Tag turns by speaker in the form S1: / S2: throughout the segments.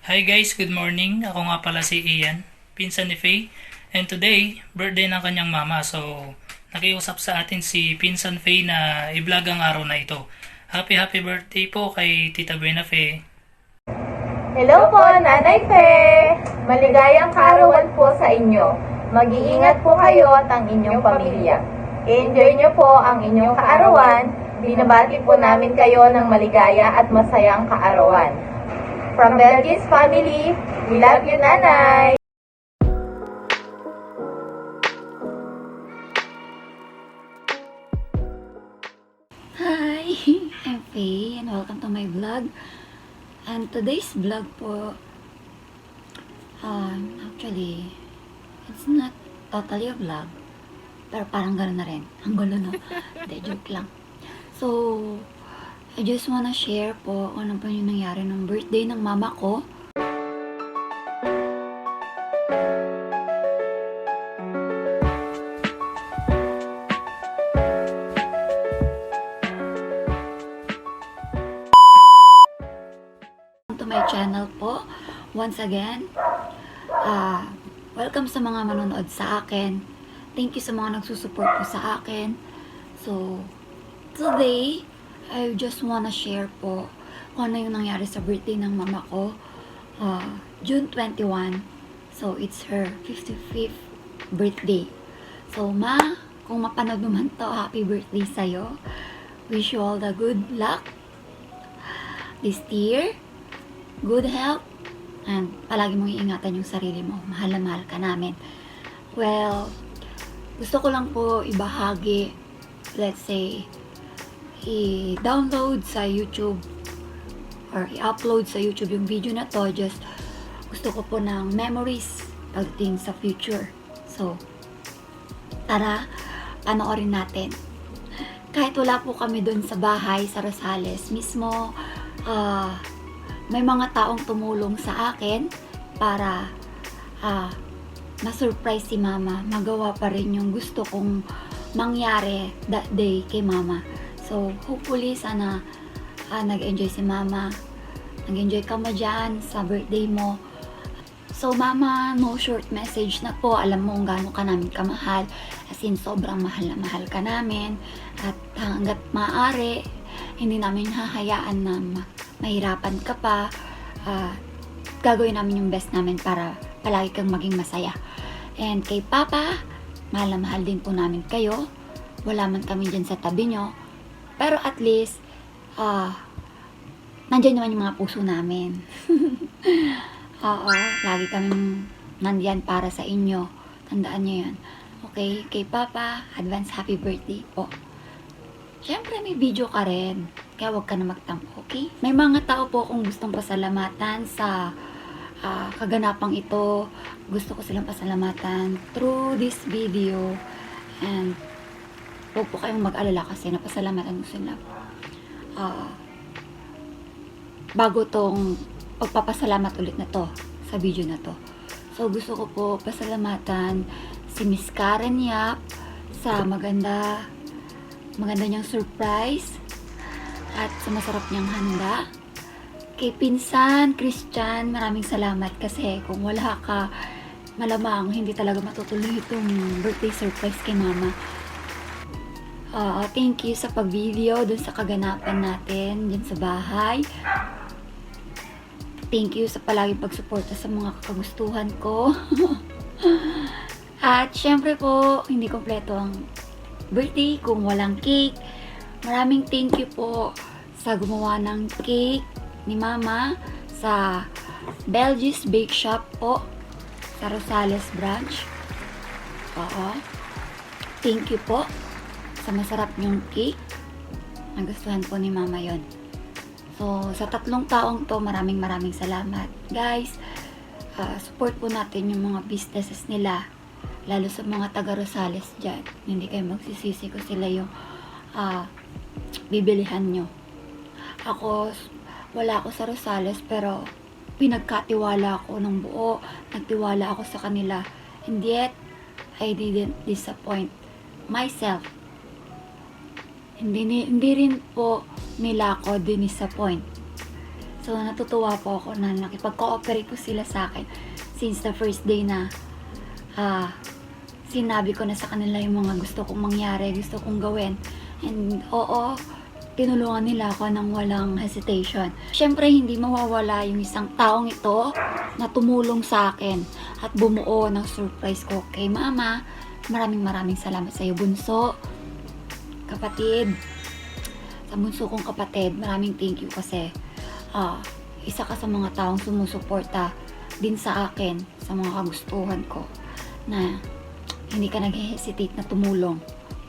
S1: Hi guys, good morning. Ako nga pala si Ian, pinsan ni Faye. And today, birthday ng kanyang mama. So, nakiusap sa atin si pinsan Faye na i-vlog ang araw na ito. Happy birthday po kay Tita Buena Faye.
S2: Hello po, Nanay Fe! Maligayang kaarawan po sa inyo. Mag-iingat po kayo at ang inyong pamilya. I-enjoy nyo po ang inyong kaarawan. Binabati po namin kayo ng maligaya at masayang kaarawan. From Belgis family, we love you, Nanay!
S3: Hi! I'm Faye and welcome to my vlog. And today's vlog po, actually, it's not totally a vlog. Pero parang gano'n na rin. Ang gulo no? Hindi, joke lang. So, I just wanna share po kung ano po yung nangyari ng birthday ng mama ko. To my channel po. Once again, welcome sa mga manonood sa akin. Thank you sa mga nagsusupport po sa akin. So, today, I just wanna share po kung ano yung nangyari sa birthday ng mama ko. June 21. So, it's her 55th birthday. So, Ma, kung mapanood naman to, happy birthday sa'yo. Wish you all the good luck this year. Good health, and palagi mong iingatan yung sarili mo. Mahal na mahal ka namin. Well, gusto ko lang po ibahagi, let's say, i-download sa YouTube or i-upload sa YouTube yung video na to. Just gusto ko po ng memories pagdating sa future. So, tara, panoorin natin. Kahit wala po kami dun sa bahay, sa Rosales mismo, may mga taong tumulong sa akin para ma-surprise si mama. Magawa pa rin yung gusto kong mangyari that day kay mama. So, hopefully, sana nag-enjoy si mama. Nag-enjoy ka ma dyan sa birthday mo. So, mama, no short message na po. Alam mo kung gaano ka namin kamahal. As in, sobrang mahal na mahal ka namin. At hanggat maaari, hindi namin hahayaan na mahirapan ka pa. Gagawin namin yung best namin para palagi kang maging masaya. And kay Papa, mahal na mahal din po namin kayo. Wala man kami dyan sa tabi nyo. Pero at least, nandyan naman yung mga puso namin. Oo, lagi kami nandiyan para sa inyo. Tandaan nyo yan. Okay, kay Papa, advance happy birthday po. Siyempre, may video ka rin. Kaya huwag ka na magtampo, okay? May mga tao po akong gustong pasalamatan sa kaganapang ito. Gusto ko silang pasalamatan through this video. And huwag po kayong mag-alala kasi napasalamatan ko sila. Bago tong pagpapasalamat ulit na to sa video na to. So, gusto ko po pasalamatan si Miss Karen Yap sa maganda niyang surprise at sa masarap niyang handa. Kay Pinsan Christian, maraming salamat kasi kung wala ka, malamang hindi talaga matutuloy itong birthday surprise kay mama. Thank you sa pag-video dun sa kaganapan natin dun sa bahay. Thank you sa palaging pagsuporta sa mga kagustuhan ko. At syempre po, hindi kompleto ang birthday kung walang cake. Maraming thank you po sa gumawa ng cake ni Mama sa Belgis Bake Shop po sa Rosales branch. Thank you po sa masarap niyong cake. Nagustuhan po ni Mama yon. So, sa 3 taong to, maraming salamat. Guys, support po natin yung mga businesses nila. Lalo sa mga taga Rosales dyan. Hindi kayo magsisisi ko sila yung bibilihan nyo. Ako, wala ako sa Rosales pero pinagkatiwala ako ng buo. Nagtiwala ako sa kanila. And yet, I didn't disappoint myself. Hindi rin po nila ako dinisappoint. So, natutuwa po ako na nakipag-cooperate po sila sa akin since the first day na sinabi ko na sa kanila yung mga gusto kong mangyari, gusto kong gawin. And oo, tinulungan nila ako ng walang hesitation. Siyempre, hindi mawawala yung isang taong ito na tumulong sa akin at bumuo ng surprise ko kay Mama. Maraming salamat sa iyo, bunso. Kapatid. Sa bunso kong kapatid, maraming thank you kasi isa ka sa mga taong sumusuporta din sa akin, sa mga kagustuhan ko, na hindi ka nag-hesitate na tumulong.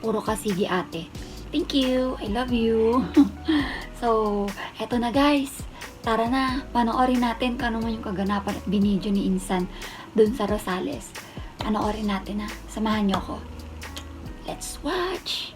S3: Puro ka, sige ate. Thank you. I love you. So, eto na guys. Tara na. Panoorin natin kung ano man yung kaganapan at binidyo ni Insan dun sa Rosales. Panoorin natin na. Samahan niyo ako. Let's watch.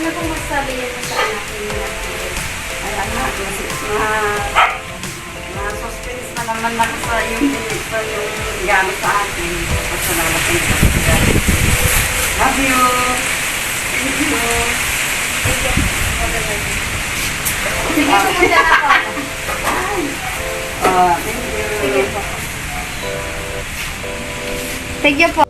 S4: Ano pong masasabi niyo po sa anak niyo?
S5: Ay, anak, na-suspense na naman ako sa yung gano'n sa akin. Pasalamat ang kasagalan. Love you! Thank you!
S4: Sige po po dyan ako.
S5: Thank you!
S4: Sige po. Sige po.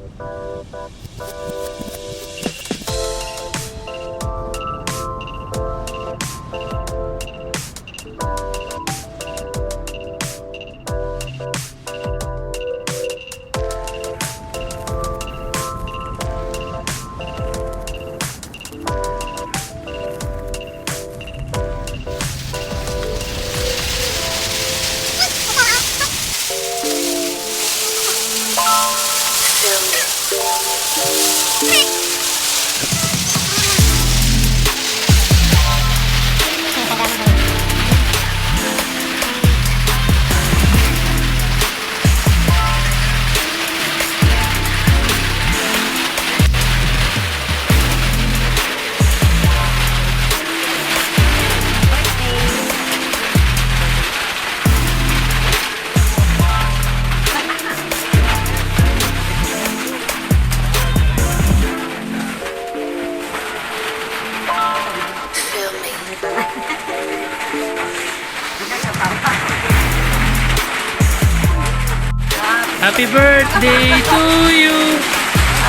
S1: Happy birthday to you.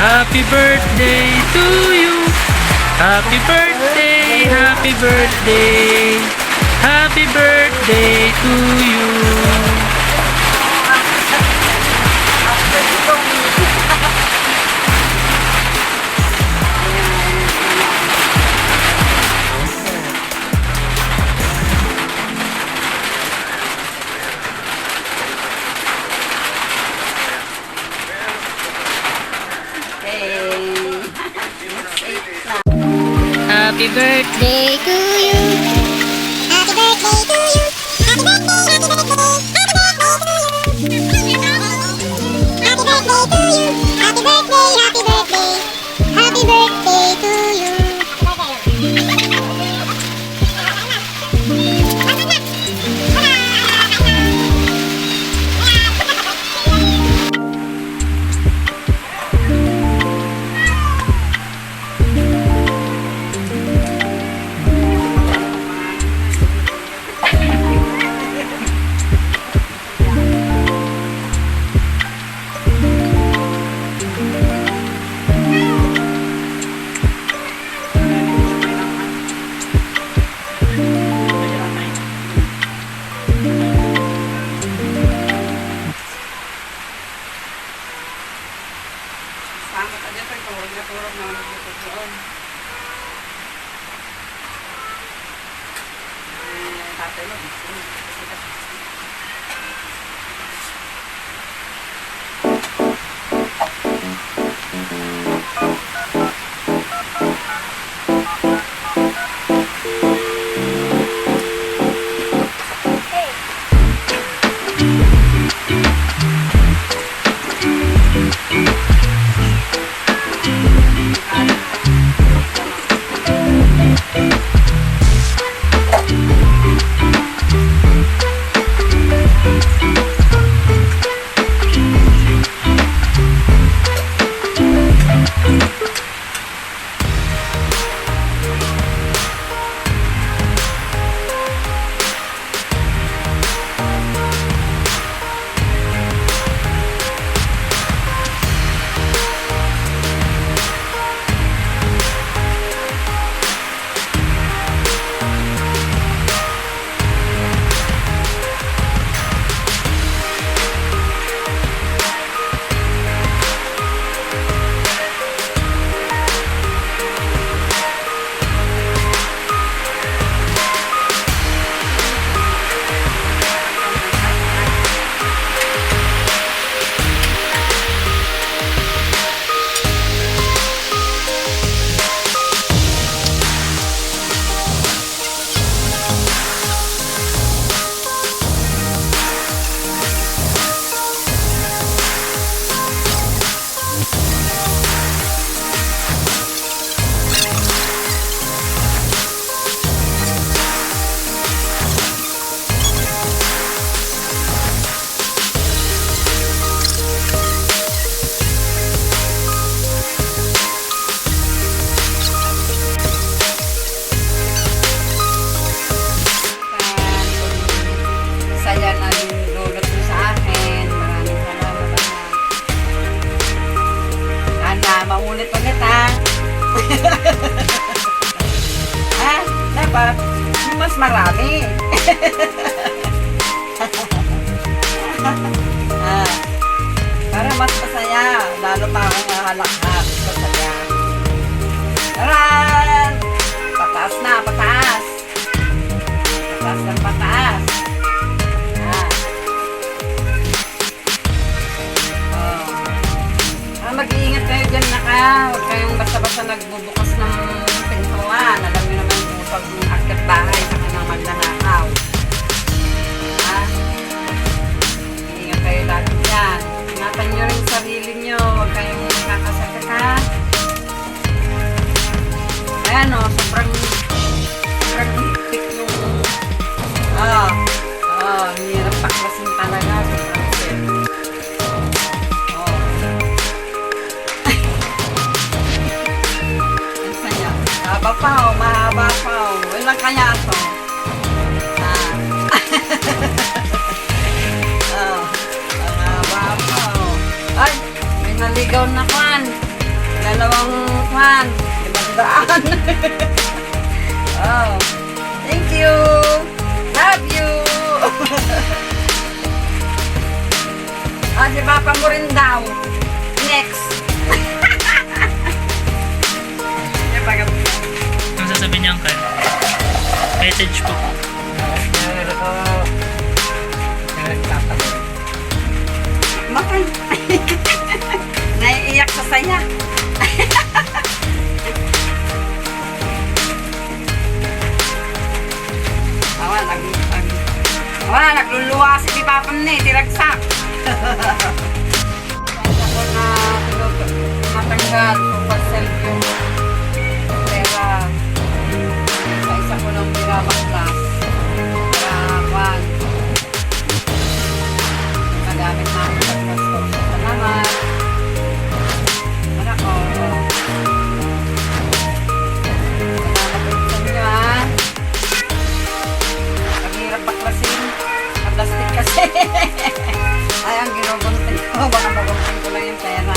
S1: Happy birthday to you. Happy birthday, happy birthday. Happy birthday to you. Happy birthday to you.
S6: Happy birthday to you. Happy birthday, happy birthday. Happy birthday to you. Happy birthday, happy birthday. Happy birthday to you.
S5: Sama aja kan kalau dia turun mau turun. Tatay mo bisa. Saya na nilulot mo sa akin. Maraming salamat, anak. Ana, maulit-ulit ha. Ha? Dapat mas marami. Para mas masaya. Lalo pa akong halakhak. Masaya. Taran! Pataas na, pataas. Pataas ng pataas. Mag-iingat kayo dyan na ka. Huwag kayong basta-basta nagbubukas ng pintuan. Alam niyo naman kung pag akit bahay sa kanang magnanakaw. Ha? Mag-iingat kayo lagi dyan. Ingatan nyo rin sarili nyo. Huwag kayong nakakasakit ha. Ayan o, sobrang higpit yung hirap paklasin talaga. Sobrang safe. na kwan. Dalawang kwan. 500. Oh. Thank you. Love you. Si Papa mo rin daw. Next.
S1: Ang sasabihin niya, Uncle? Message po.
S5: Bakit? Naiiyak sa saya. Nagluluwa si Papa na tiragsak. Ako na natanggal super self yung pera sa isa ko ng binabang class. Para kwan. Magamit na ako sa class ko. Salamat. Anak ko. Salamat ulit sa inyo ha. Paghirap paklasin. Plastic kasi. Ay, ang ginugunting ko. Baka magunting ko lang yung pera.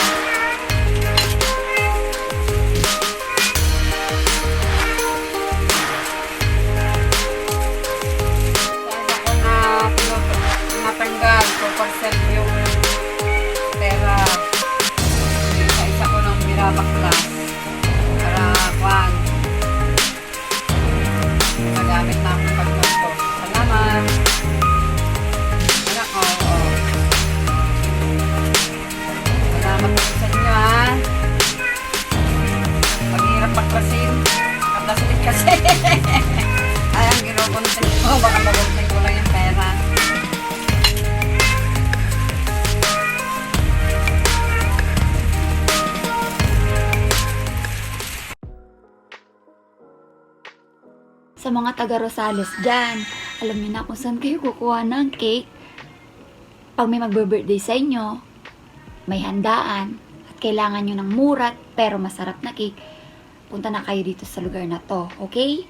S5: Dahil ako na natanggal. Super self yung pera. Sa isa ko ng mirabaklas. Para kwan. Magamit na akong pagkas ko. Salamat. Salamat po sa inyo ha. Paghirap paklasin. Plastic kasi. Ay, ang ginugunting ko. Baka magunting ko lang yung pera.
S3: Sa mga taga Rosales dyan, alam niyo na kung saan kayo kukuha ng cake. Pag may magbe-birthday sa inyo, may handaan, at kailangan nyo ng murat pero masarap na cake, punta na kayo dito sa lugar na to, okay?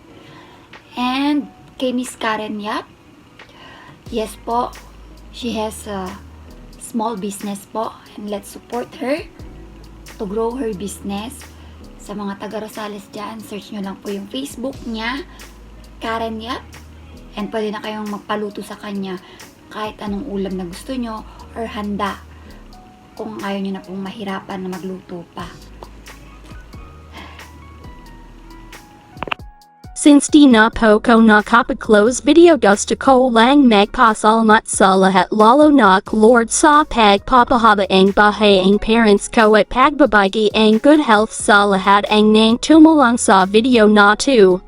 S3: And kay Miss Karen Yap, yes po, she has a small business po, and let's support her to grow her business. Sa mga taga Rosales dyan, search nyo lang po yung Facebook niya, Karen Yap, and pwede na kayong magpaluto sa kanya kahit anong ulam na gusto nyo or handa kung ayaw nyo na pong mahirapan na magluto pa.
S7: Since di na po ko nakapag-close video gusto ko lang magpasalamat sa lahat lalo na Lord sa pagpapahaba ang bahay ang parents ko at pagbabagi ang good health sa lahat ang nang tumulong sa video na to.